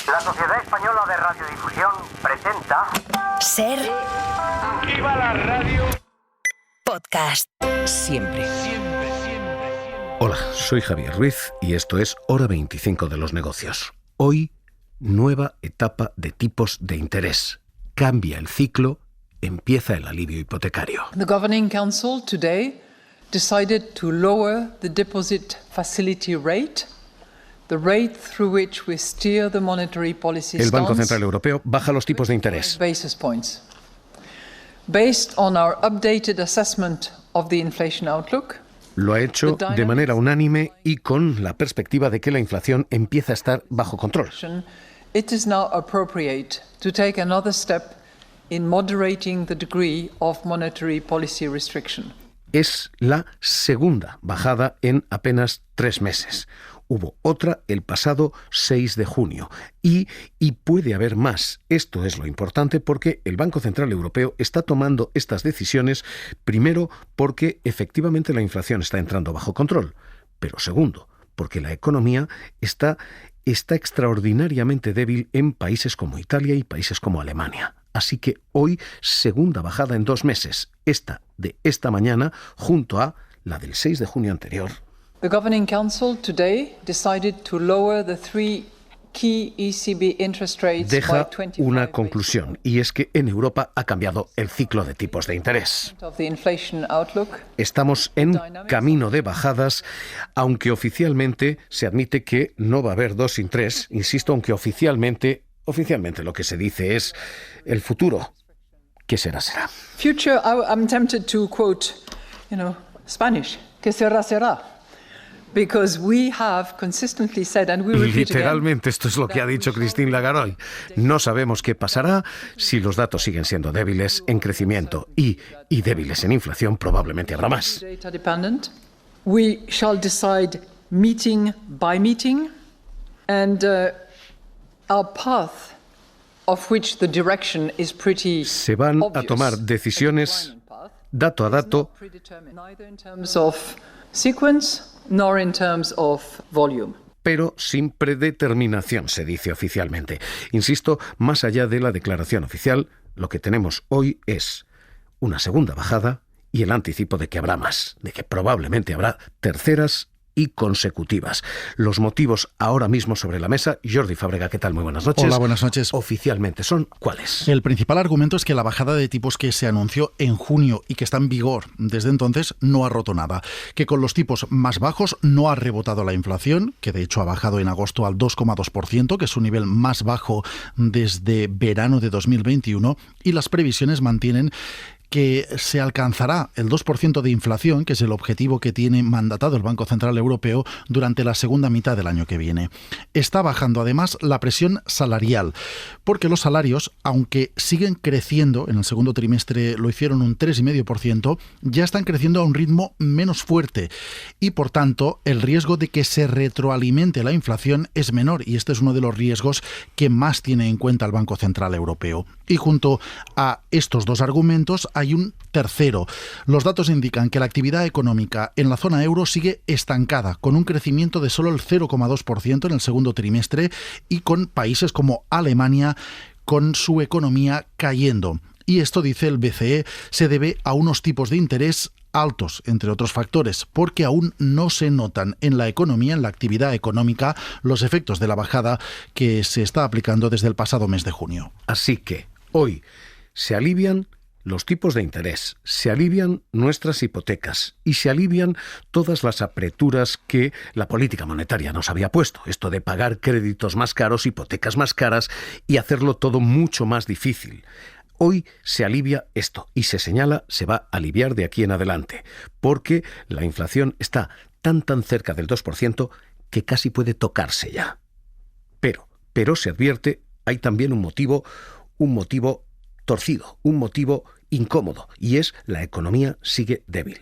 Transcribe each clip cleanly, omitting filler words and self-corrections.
La Sociedad Española de Radiodifusión presenta... Ser... ¡Viva la radio! Podcast. Siempre. Hola, soy Javier Ruiz y esto es Hora 25 de los negocios. Hoy, nueva etapa de tipos de interés. Cambia el ciclo, empieza el alivio hipotecario. The Governing Council today decided to lower the deposit facility rate, the rate through which we steer the monetary policy El Banco stance, Central Europeo baja los tipos de interés. basis points. Based on our updated assessment of the inflation outlook, Lo ha hecho de manera unánime y con la perspectiva de que la inflación empieza a estar bajo control. it is now appropriate to take another step in moderating the degree of monetary policy restriction. Es la segunda bajada en apenas 3 meses. Hubo otra el pasado 6 de junio y puede haber más. Esto es lo importante porque el Banco Central Europeo está tomando estas decisiones, primero porque efectivamente la inflación está entrando bajo control, pero segundo, porque la economía está extraordinariamente débil en países como Italia y países como Alemania. Así que hoy, segunda bajada en 2 meses, esta de esta mañana, junto a la del 6 de junio anterior. The Governing Council today decided to lower the 3 key ECB interest rates by Deja 25 una conclusión, y es que en Europa ha cambiado el ciclo de tipos de interés. of the inflation outlook. Estamos en camino de bajadas, aunque oficialmente se admite que no va a haber 2 sin 3, insisto, aunque oficialmente lo que se dice es el futuro. ¿Qué será? Future, I'm tempted to quote, Spanish, que será, será. Because we have consistently said, and we repeat Literalmente esto es lo que ha dicho Christine Lagarde. No sabemos qué pasará si los datos siguen siendo débiles en crecimiento y débiles en inflación, probablemente habrá más. data dependent. We shall decide meeting by meeting, and our path, of which the direction is pretty Se van a obvious, tomar decisiones declining path, dato a dato, predetermined, neither in terms of sequence nor in terms of volume. pero sin predeterminación, se dice oficialmente. Insisto, más allá de la declaración oficial, lo que tenemos hoy es una segunda bajada y el anticipo de que habrá más, de que probablemente habrá terceras y consecutivas. Los motivos ahora mismo sobre la mesa. Jordi Fábrega, ¿qué tal? Muy buenas noches. Hola, buenas noches. Oficialmente son ¿cuáles? El principal argumento es que la bajada de tipos que se anunció en junio y que está en vigor desde entonces no ha roto nada. Que con los tipos más bajos no ha rebotado la inflación, que de hecho ha bajado en agosto al 2,2%, que es su nivel más bajo desde verano de 2021, y las previsiones mantienen que se alcanzará el 2% de inflación, que es el objetivo que tiene mandatado el Banco Central Europeo durante la segunda mitad del año que viene. Está bajando además la presión salarial, porque los salarios, aunque siguen creciendo, en el segundo trimestre lo hicieron un 3,5%, ya están creciendo a un ritmo menos fuerte y, por tanto, el riesgo de que se retroalimente la inflación es menor, y este es uno de los riesgos que más tiene en cuenta el Banco Central Europeo. Y junto a estos dos argumentos hay un tercero. Los datos indican que la actividad económica en la zona euro sigue estancada, con un crecimiento de solo el 0,2% en el segundo trimestre y con países como Alemania con su economía cayendo. Y esto, dice el BCE, se debe a unos tipos de interés altos, entre otros factores, porque aún no se notan en la economía, en la actividad económica, los efectos de la bajada que se está aplicando desde el pasado mes de junio. Así que hoy se alivian los tipos de interés, se alivian nuestras hipotecas y se alivian todas las apreturas que la política monetaria nos había puesto. Esto de pagar créditos más caros, hipotecas más caras y hacerlo todo mucho más difícil. Hoy se alivia esto y se señala, se va a aliviar de aquí en adelante, porque la inflación está tan cerca del 2% que casi puede tocarse ya. Pero se advierte, hay también un motivo torcido, un motivo incómodo, y es la economía sigue débil.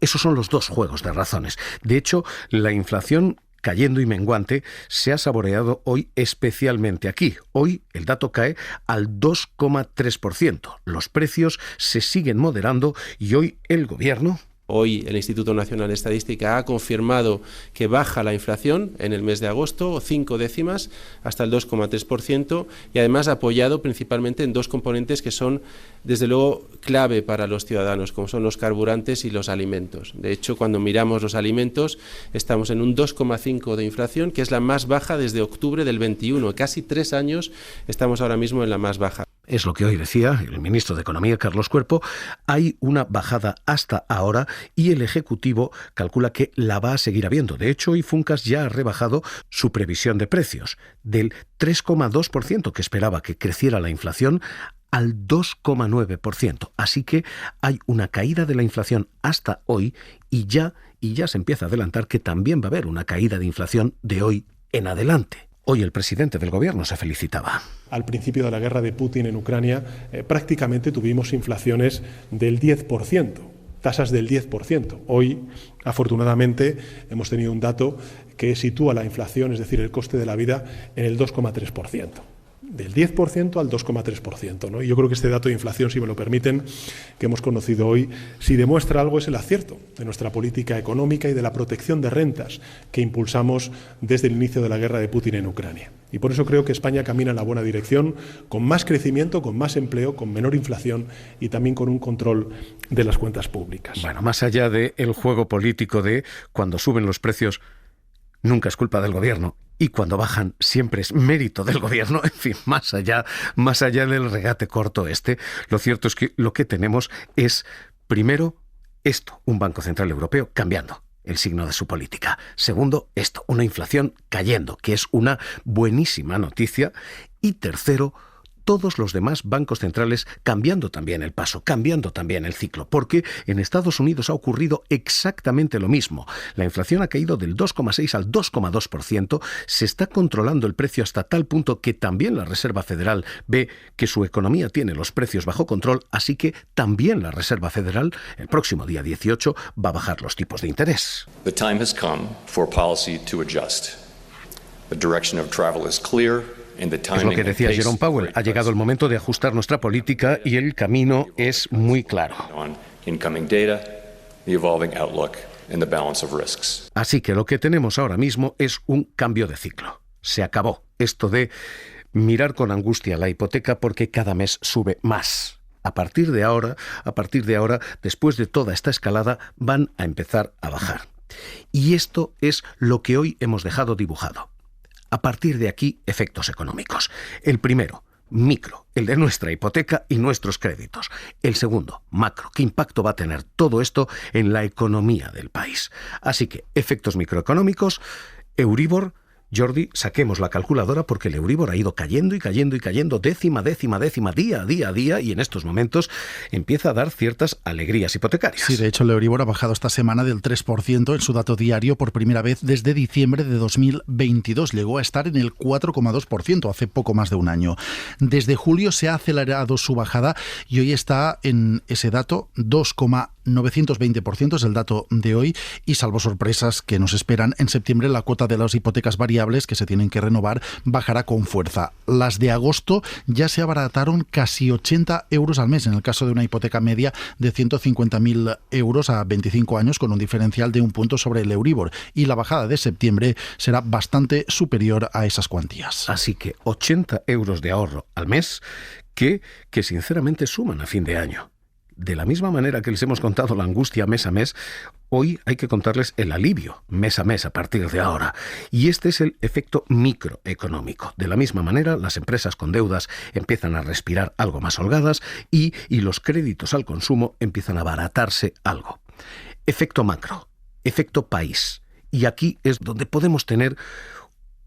Esos son los dos juegos de razones. De hecho, la inflación cayendo y menguante se ha saboreado hoy especialmente aquí. Hoy el dato cae al 2,3%. Los precios se siguen moderando y hoy el gobierno Hoy el Instituto Nacional de Estadística ha confirmado que baja la inflación en el mes de agosto, 5 décimas, hasta el 2,3%, y además apoyado principalmente en dos componentes que son, desde luego, clave para los ciudadanos, como son los carburantes y los alimentos. De hecho, cuando miramos los alimentos, estamos en un 2,5% de inflación, que es la más baja desde octubre del 21. Casi 3 años estamos ahora mismo en la más baja. Es lo que hoy decía el ministro de Economía, Carlos Cuerpo. Hay una bajada hasta ahora y el Ejecutivo calcula que la va a seguir habiendo. De hecho, hoy Funcas ya ha rebajado su previsión de precios del 3,2% que esperaba que creciera la inflación al 2,9%. Así que hay una caída de la inflación hasta hoy y ya se empieza a adelantar que también va a haber una caída de inflación de hoy en adelante. Hoy el presidente del gobierno se felicitaba. Al principio de la guerra de Putin en Ucrania, prácticamente tuvimos inflaciones del 10%, tasas del 10%. Hoy, afortunadamente, hemos tenido un dato que sitúa la inflación, es decir, el coste de la vida, en el 2,3%. Del 10% al 2,3%, ¿no? Y yo creo que este dato de inflación, si me lo permiten, que hemos conocido hoy, si demuestra algo es el acierto de nuestra política económica y de la protección de rentas que impulsamos desde el inicio de la guerra de Putin en Ucrania. Y por eso creo que España camina en la buena dirección, con más crecimiento, con más empleo, con menor inflación y también con un control de las cuentas públicas. Bueno, más allá del juego político de cuando suben los precios, nunca es culpa del gobierno. Y cuando bajan siempre es mérito del gobierno. En fin, más allá del regate corto lo cierto es que lo que tenemos es, primero, un Banco Central Europeo cambiando el signo de su política. Segundo, una inflación cayendo, que es una buenísima noticia. Y tercero, todos los demás bancos centrales cambiando también el paso, cambiando también el ciclo, porque en Estados Unidos ha ocurrido exactamente lo mismo. La inflación ha caído del 2,6 al 2,2%, se está controlando el precio hasta tal punto que también la Reserva Federal ve que su economía tiene los precios bajo control, así que también la Reserva Federal, el próximo día 18, va a bajar los tipos de interés. The time has come for policy to adjust. The direction of travel is clear. Es lo que decía Jerome Powell. Ha llegado el momento de ajustar nuestra política y el camino es muy claro. Así que lo que tenemos ahora mismo es un cambio de ciclo. Se acabó esto de mirar con angustia la hipoteca porque cada mes sube más. A partir de ahora, después de toda esta escalada, van a empezar a bajar. Y esto es lo que hoy hemos dejado dibujado. A partir de aquí, efectos económicos. El primero, micro, el de nuestra hipoteca y nuestros créditos. El segundo, macro, ¿qué impacto va a tener todo esto en la economía del país? Así que, efectos microeconómicos, Euribor. Jordi, saquemos la calculadora porque el Euribor ha ido cayendo y cayendo y cayendo décima, día a día, y en estos momentos empieza a dar ciertas alegrías hipotecarias. Sí, de hecho el Euribor ha bajado esta semana del 3% en su dato diario por primera vez desde diciembre de 2022. Llegó a estar en el 4,2% hace poco más de un año. Desde julio se ha acelerado su bajada y hoy está en ese dato 2,920%, es el dato de hoy, y salvo sorpresas que nos esperan, en septiembre la cuota de las hipotecas variables que se tienen que renovar bajará con fuerza. Las de agosto ya se abarataron casi 80 euros al mes en el caso de una hipoteca media de 150.000 euros a 25 años con un diferencial de 1 punto sobre el Euribor, y la bajada de septiembre será bastante superior a esas cuantías. Así que 80 euros de ahorro al mes que sinceramente suman a fin de año. De la misma manera que les hemos contado la angustia mes a mes, hoy hay que contarles el alivio mes a mes a partir de ahora. Y este es el efecto microeconómico. De la misma manera, las empresas con deudas empiezan a respirar algo más holgadas y los créditos al consumo empiezan a abaratarse algo. Efecto macro, efecto país. Y aquí es donde podemos tener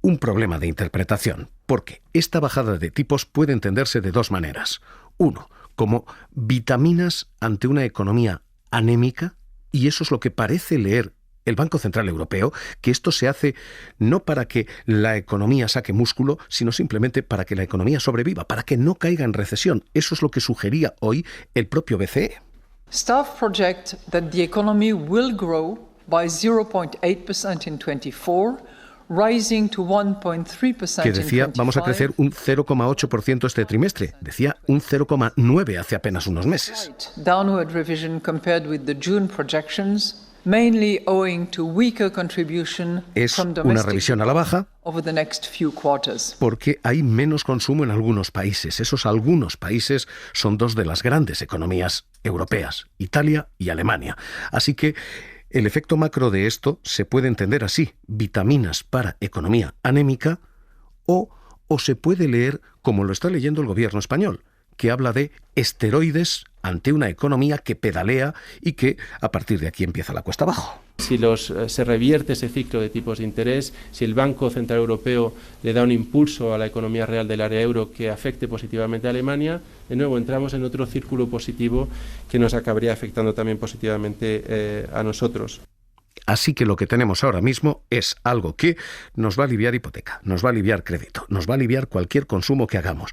un problema de interpretación, porque esta bajada de tipos puede entenderse de dos maneras. Uno, como vitaminas ante una economía anémica, y eso es lo que parece leer el Banco Central Europeo, que esto se hace no para que la economía saque músculo, sino simplemente para que la economía sobreviva, para que no caiga en recesión. Eso es lo que sugería hoy el propio BCE. Staff project that the economy will grow by 0.8% in 2024, rising to 1.3% que decía in 25. vamos a crecer un 0,8% este trimestre. Decía un 0,9% hace apenas unos meses. Downward revision compared with the June projections, mainly owing to weaker contribution Es from una domestic revisión a la baja over the next few quarters. porque hay menos consumo en algunos países. Esos algunos países son dos de las grandes economías europeas, Italia y Alemania. Así que el efecto macro de esto se puede entender así: vitaminas para economía anémica, o se puede leer como lo está leyendo el gobierno español, que habla de esteroides ante una economía que pedalea y que a partir de aquí empieza la cuesta abajo. Si se revierte ese ciclo de tipos de interés, si el Banco Central Europeo le da un impulso a la economía real del área euro que afecte positivamente a Alemania, de nuevo entramos en otro círculo positivo que nos acabaría afectando también positivamente a nosotros. Así que lo que tenemos ahora mismo es algo que nos va a aliviar hipoteca, nos va a aliviar crédito, nos va a aliviar cualquier consumo que hagamos,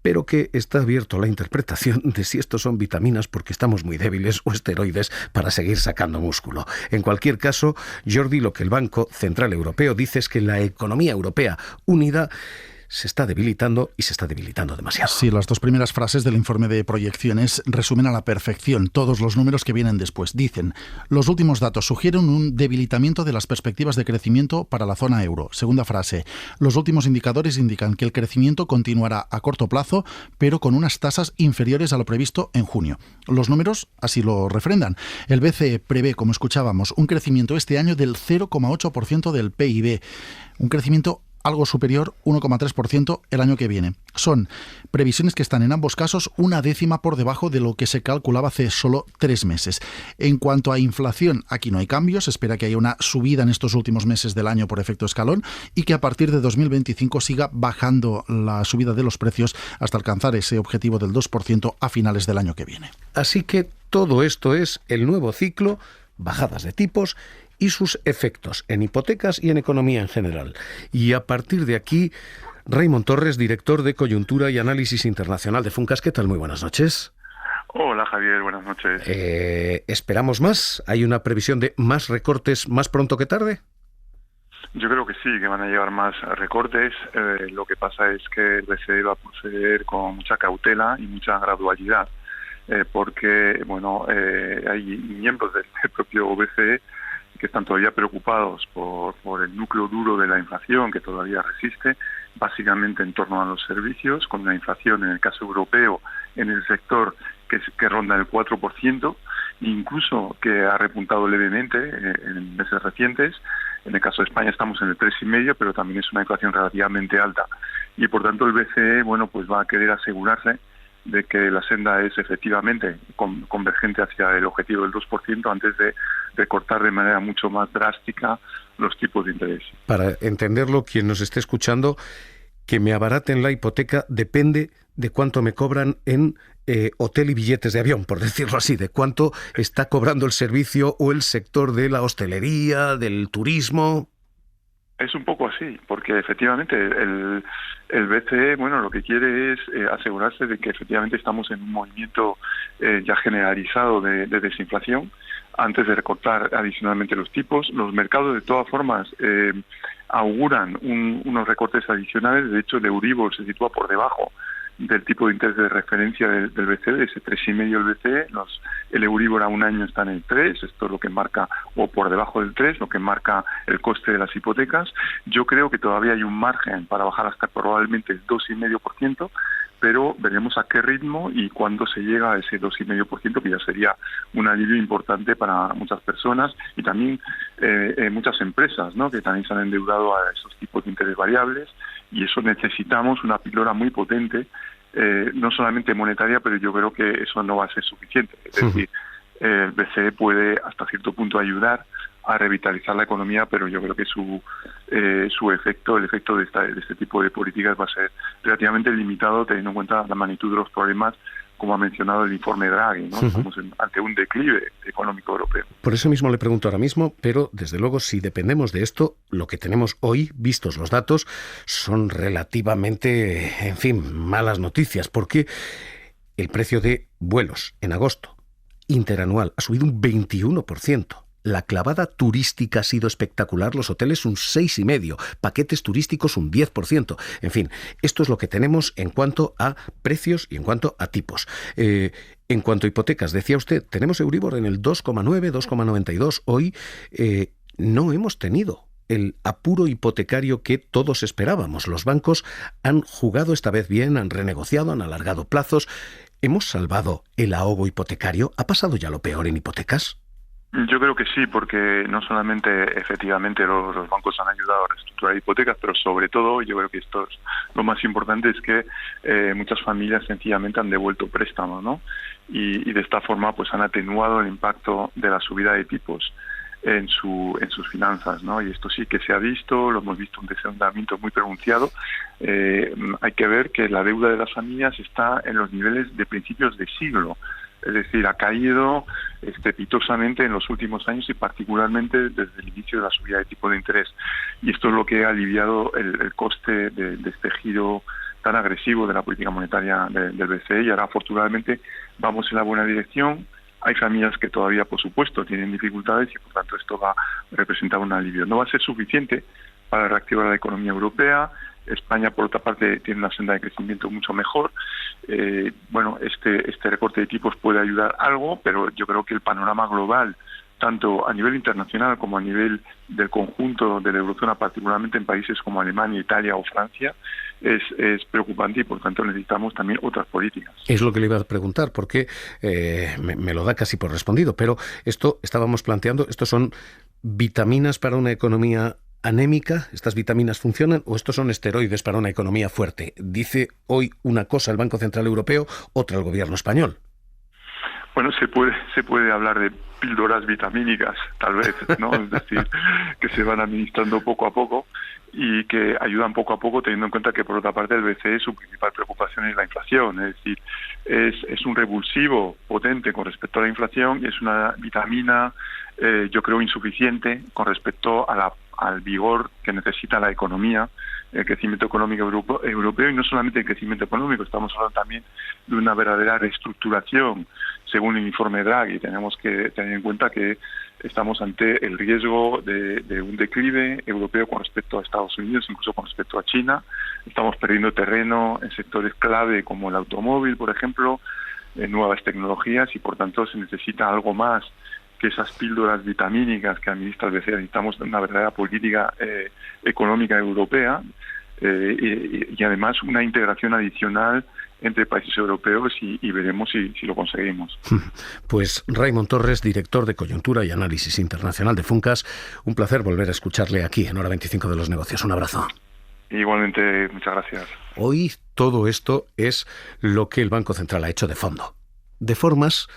pero que está abierto a la interpretación de si estos son vitaminas porque estamos muy débiles o esteroides para seguir sacando músculo. En cualquier caso, Jordi, lo que el Banco Central Europeo dice es que la economía europea unida se está debilitando y se está debilitando demasiado. Sí, las dos primeras frases del informe de proyecciones resumen a la perfección todos los números que vienen después. Dicen: los últimos datos sugieren un debilitamiento de las perspectivas de crecimiento para la zona euro. Segunda frase: los últimos indicadores indican que el crecimiento continuará a corto plazo, pero con unas tasas inferiores a lo previsto en junio. Los números así lo refrendan. El BCE prevé, como escuchábamos, un crecimiento este año del 0,8% del PIB, un crecimiento algo superior, 1,3% el año que viene. Son previsiones que están en ambos casos una décima por debajo de lo que se calculaba hace solo 3 meses. En cuanto a inflación, aquí no hay cambios. Se espera que haya una subida en estos últimos meses del año por efecto escalón y que a partir de 2025 siga bajando la subida de los precios hasta alcanzar ese objetivo del 2% a finales del año que viene. Así que todo esto es el nuevo ciclo, bajadas de tipos y sus efectos en hipotecas y en economía en general. Y a partir de aquí, Raymond Torres, director de Coyuntura y Análisis Internacional de Funcas. ¿Qué tal? Muy buenas noches. Hola Javier, buenas noches. ¿Esperamos más? ¿Hay una previsión de más recortes más pronto que tarde? Yo creo que sí, que van a llevar más recortes. Lo que pasa es que el BCE va a proceder con mucha cautela y mucha gradualidad, porque hay miembros del propio BCE que están todavía preocupados por el núcleo duro de la inflación, que todavía resiste, básicamente en torno a los servicios, con una inflación en el caso europeo en el sector que ronda el 4%, incluso que ha repuntado levemente en meses recientes. En el caso de España estamos en el 3,5%, pero también es una inflación relativamente alta. Y por tanto el BCE pues va a querer asegurarse de que la senda es efectivamente convergente hacia el objetivo del 2% antes de recortar de manera mucho más drástica los tipos de interés. Para entenderlo, quien nos esté escuchando, que me abaraten la hipoteca depende de cuánto me cobran en hotel y billetes de avión, por decirlo así, de cuánto está cobrando el servicio o el sector de la hostelería, del turismo. Es un poco así, porque efectivamente el BCE, lo que quiere es asegurarse de que efectivamente estamos en un movimiento ya generalizado de desinflación antes de recortar adicionalmente los tipos. Los mercados, de todas formas, auguran unos recortes adicionales. De hecho, el Euribor se sitúa por debajo del tipo de interés de referencia del BCE, de ese 3,5% el BCE. El Euribor a un año está en el 3%, esto es lo que marca, o por debajo del 3%, lo que marca el coste de las hipotecas. Yo creo que todavía hay un margen para bajar hasta probablemente el 2,5%, pero veremos a qué ritmo y cuándo se llega a ese 2,5%, que ya sería un alivio importante para muchas personas y también muchas empresas, ¿no?, que también se han endeudado a esos tipos de interés variables, y eso necesitamos una píldora muy potente, no solamente monetaria, pero yo creo que eso no va a ser suficiente. Es decir, el BCE puede hasta cierto punto ayudar a revitalizar la economía, pero yo creo que el efecto de este tipo de políticas va a ser relativamente limitado, teniendo en cuenta la magnitud de los problemas, como ha mencionado el informe Draghi, ¿no? Estamos ante un declive económico europeo. Por eso mismo le pregunto ahora mismo, pero desde luego si dependemos de esto, lo que tenemos hoy, vistos los datos, son relativamente, malas noticias, porque el precio de vuelos en agosto interanual ha subido un 21%. La clavada turística ha sido espectacular, los hoteles un 6,5%, paquetes turísticos un 10%. En fin, esto es lo que tenemos en cuanto a precios y en cuanto a tipos. En cuanto a hipotecas, decía usted, tenemos Euribor en el 2,9, 2,92. Hoy no hemos tenido el apuro hipotecario que todos esperábamos. Los bancos han jugado esta vez bien, han renegociado, han alargado plazos. ¿Hemos salvado el ahogo hipotecario? ¿Ha pasado ya lo peor en hipotecas? Yo creo que sí, porque no solamente efectivamente los bancos han ayudado a reestructurar hipotecas, pero sobre todo, yo creo que esto es lo más importante, es que muchas familias sencillamente han devuelto préstamos, ¿no? Y de esta forma pues han atenuado el impacto de la subida de tipos en sus finanzas, ¿no? Y esto sí que se ha visto, lo hemos visto un desendeudamiento muy pronunciado. Hay que ver que la deuda de las familias está en los niveles de principios de siglo. Es decir, ha caído estrepitosamente en los últimos años y particularmente desde el inicio de la subida de tipo de interés. Y esto es lo que ha aliviado el coste de este giro tan agresivo de la política monetaria del BCE, y ahora afortunadamente vamos en la buena dirección. Hay familias que todavía, por supuesto, tienen dificultades y por tanto esto va a representar un alivio. No va a ser suficiente para reactivar la economía europea. España, por otra parte, tiene una senda de crecimiento mucho mejor. Este recorte de tipos puede ayudar algo, pero yo creo que el panorama global, tanto a nivel internacional como a nivel del conjunto de la eurozona, particularmente en países como Alemania, Italia o Francia, es preocupante y por tanto necesitamos también otras políticas. Es lo que le iba a preguntar, porque me lo da casi por respondido, pero esto estábamos planteando, ¿estos son vitaminas para una economía anémica? ¿Estas vitaminas funcionan o estos son esteroides para una economía fuerte? Dice hoy una cosa el Banco Central Europeo, otra el gobierno español. Bueno, se puede hablar de píldoras vitamínicas, tal vez, ¿no? Es decir, que se van administrando poco a poco y que ayudan poco a poco, teniendo en cuenta que, por otra parte, el BCE, su principal preocupación es la inflación. Es decir, es un revulsivo potente con respecto a la inflación y es una vitamina, yo creo, insuficiente con respecto a al vigor que necesita la economía, el crecimiento económico europeo, y no solamente el crecimiento económico, estamos hablando también de una verdadera reestructuración. Según el informe Draghi, tenemos que tener en cuenta que estamos ante el riesgo de un declive europeo con respecto a Estados Unidos, incluso con respecto a China. Estamos perdiendo terreno en sectores clave como el automóvil, por ejemplo, en nuevas tecnologías, y por tanto se necesita algo más que esas píldoras vitamínicas que administra el BCE. Necesitamos una verdadera política económica europea y además una integración adicional entre países europeos y veremos si lo conseguimos. Pues Raimon Torres, director de Coyuntura y Análisis Internacional de Funcas, un placer volver a escucharle aquí en Hora 25 de los Negocios. Un abrazo. Igualmente, muchas gracias. Hoy todo esto es lo que el Banco Central ha hecho de fondo. De formas,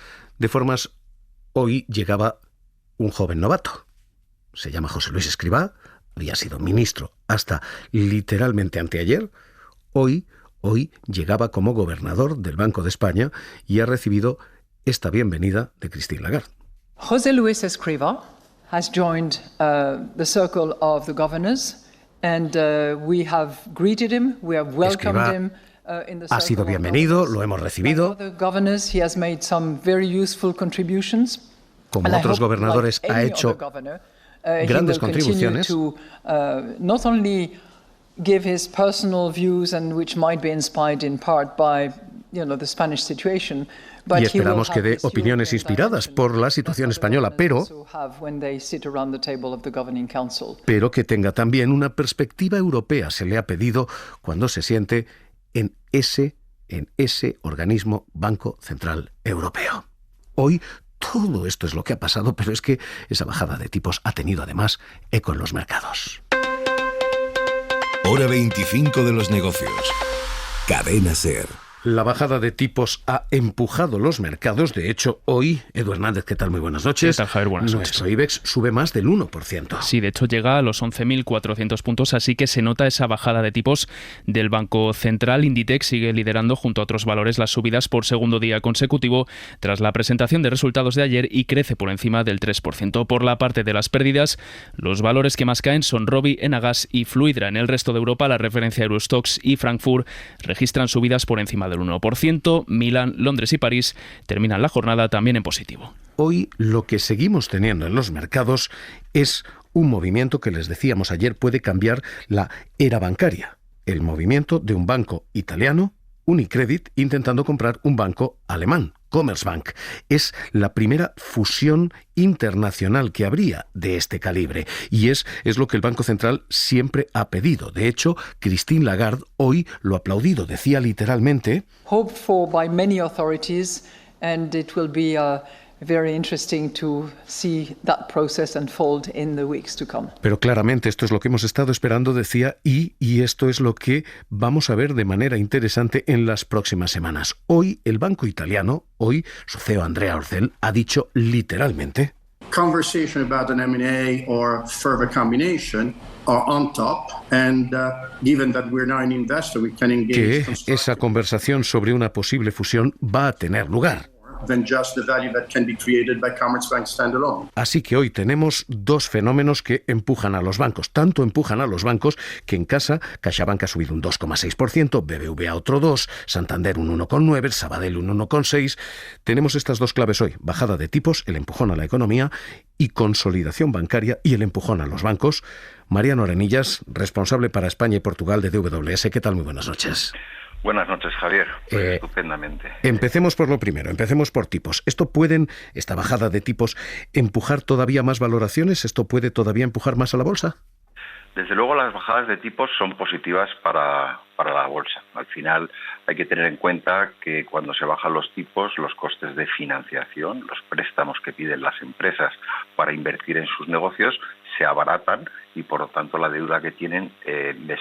hoy llegaba un joven novato. Se llama José Luis Escrivá, había sido ministro hasta literalmente anteayer. Hoy llegaba como gobernador del Banco de España y ha recibido esta bienvenida de Christine Lagarde. José Luis Escrivá has joined the circle of the governors and we have greeted him, we have welcomed him. Ha sido bienvenido, lo hemos recibido. Como otros gobernadores, ha hecho grandes contribuciones. Give his personal views and which might be inspired in part by, the Spanish situation. Y esperamos que dé opiniones inspiradas por la situación española, pero que tenga también una perspectiva europea. Se le ha pedido cuando se siente en ese organismo Banco Central Europeo. Hoy todo esto es lo que ha pasado, pero es que esa bajada de tipos ha tenido además eco en los mercados. Hora 25 de los negocios. Cadena SER. La bajada de tipos ha empujado los mercados. De hecho, hoy, Edu Hernández, ¿qué tal? Muy buenas noches. ¿Qué tal, Javier? Buenas noches. Nuestro IBEX sube más del 1%. Sí, de hecho llega a los 11.400 puntos, así que se nota esa bajada de tipos del Banco Central. Inditex sigue liderando junto a otros valores las subidas por segundo día consecutivo tras la presentación de resultados de ayer y crece por encima del 3%. Por la parte de las pérdidas, los valores que más caen son Robi, Enagas y Fluidra. En el resto de Europa, la referencia Eurostoxx y Frankfurt registran subidas por encima del del 1%. Milán, Londres y París terminan la jornada también en positivo. Hoy lo que seguimos teniendo en los mercados es un movimiento que les decíamos ayer puede cambiar la era bancaria. El movimiento de un banco italiano, Unicredit, intentando comprar un banco alemán, Commerzbank. Es la primera fusión internacional que habría de este calibre y es lo que el Banco Central siempre ha pedido. De hecho, Christine Lagarde hoy lo ha aplaudido. Decía literalmente: hoped for by many authorities, and it will be very interesting to see that process unfold in the weeks to come. Pero claramente esto es lo que hemos estado esperando, decía, y esto es lo que vamos a ver de manera interesante en las próximas semanas. Hoy el banco italiano, su CEO Andrea Orcel ha dicho literalmente: conversation about an M&A or further combination are on top, and given that we're now an investor, we can engage. Que esa conversación sobre una posible fusión va a tener lugar. Así que hoy tenemos dos fenómenos que empujan a los bancos. Tanto empujan a los bancos que en casa CaixaBank ha subido un 2,6%, BBVA otro 2%, Santander un 1,9%, Sabadell un 1,6%. Tenemos estas dos claves hoy: bajada de tipos, el empujón a la economía, y consolidación bancaria y el empujón a los bancos. Mariano Arenillas, responsable para España y Portugal de DWS. ¿Qué tal? Muy buenas noches. Buenas noches, Javier. Estupendamente. Empecemos por lo primero, empecemos por tipos. ¿Esta bajada de tipos, empujar todavía más valoraciones? ¿Esto puede todavía empujar más a la bolsa? Desde luego las bajadas de tipos son positivas para la bolsa. Al final hay que tener en cuenta que cuando se bajan los tipos, los costes de financiación, los préstamos que piden las empresas para invertir en sus negocios, se abaratan y por lo tanto la deuda que tienen les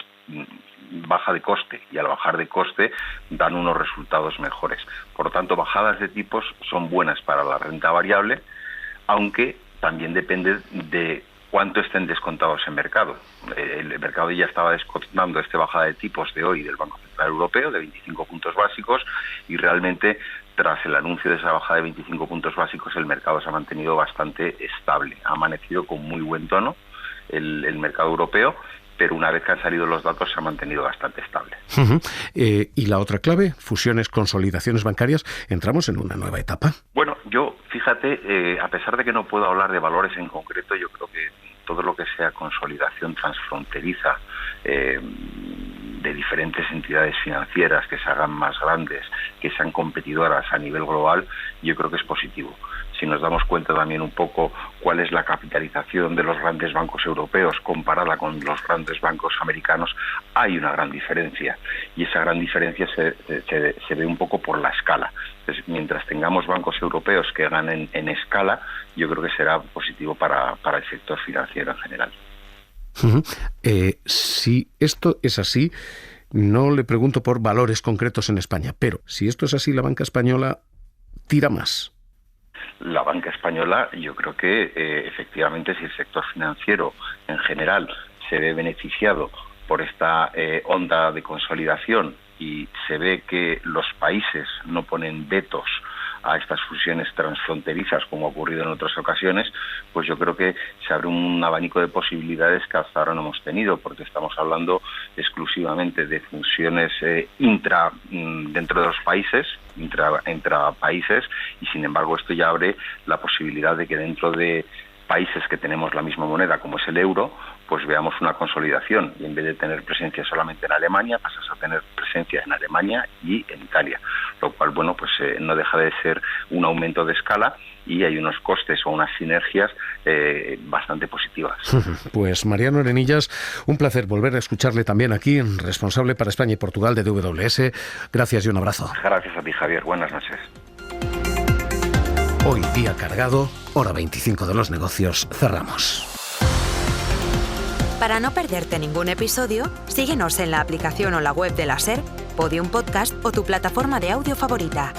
baja de coste, y al bajar de coste dan unos resultados mejores. Por lo tanto, bajadas de tipos son buenas para la renta variable, aunque también depende de cuánto estén descontados en mercado. El mercado ya estaba descontando esta bajada de tipos de hoy del Banco Central Europeo de 25 puntos básicos, y realmente tras el anuncio de esa bajada de 25 puntos básicos el mercado se ha mantenido bastante estable. Ha amanecido con muy buen tono el mercado europeo, pero una vez que han salido los datos se ha mantenido bastante estable. ¿Y la otra clave? Fusiones, consolidaciones bancarias. ¿Entramos en una nueva etapa? Bueno, yo, fíjate, a pesar de que no puedo hablar de valores en concreto, yo creo que todo lo que sea consolidación transfronteriza de diferentes entidades financieras que se hagan más grandes, que sean competidoras a nivel global, yo creo que es positivo. Si nos damos cuenta también un poco cuál es la capitalización de los grandes bancos europeos comparada con los grandes bancos americanos, hay una gran diferencia, y esa gran diferencia se ve un poco por la escala. Entonces, mientras tengamos bancos europeos que ganen en escala, yo creo que será positivo para el sector financiero en general. Si esto es así, no le pregunto por valores concretos en España, pero si esto es así, la banca española tira más. La banca española, yo creo que efectivamente, si el sector financiero en general se ve beneficiado por esta onda de consolidación y se ve que los países no ponen vetos a estas fusiones transfronterizas como ha ocurrido en otras ocasiones, pues yo creo que se abre un abanico de posibilidades que hasta ahora no hemos tenido, porque estamos hablando exclusivamente de fusiones dentro de los países, intra países, y sin embargo esto ya abre la posibilidad de que dentro de países que tenemos la misma moneda, como es el euro, pues veamos una consolidación, y en vez de tener presencia solamente en Alemania, pasas a tener presencia en Alemania y en Italia, lo cual, bueno, pues no deja de ser un aumento de escala, y hay unos costes o unas sinergias bastante positivas. Pues Mariano Arenillas, un placer volver a escucharle también aquí, responsable para España y Portugal de DWS. Gracias y un abrazo. Gracias a ti, Javier. Buenas noches. Hoy día cargado, hora 25 de los negocios, cerramos. Para no perderte ningún episodio, síguenos en la aplicación o la web de la SER, Podium Podcast o tu plataforma de audio favorita.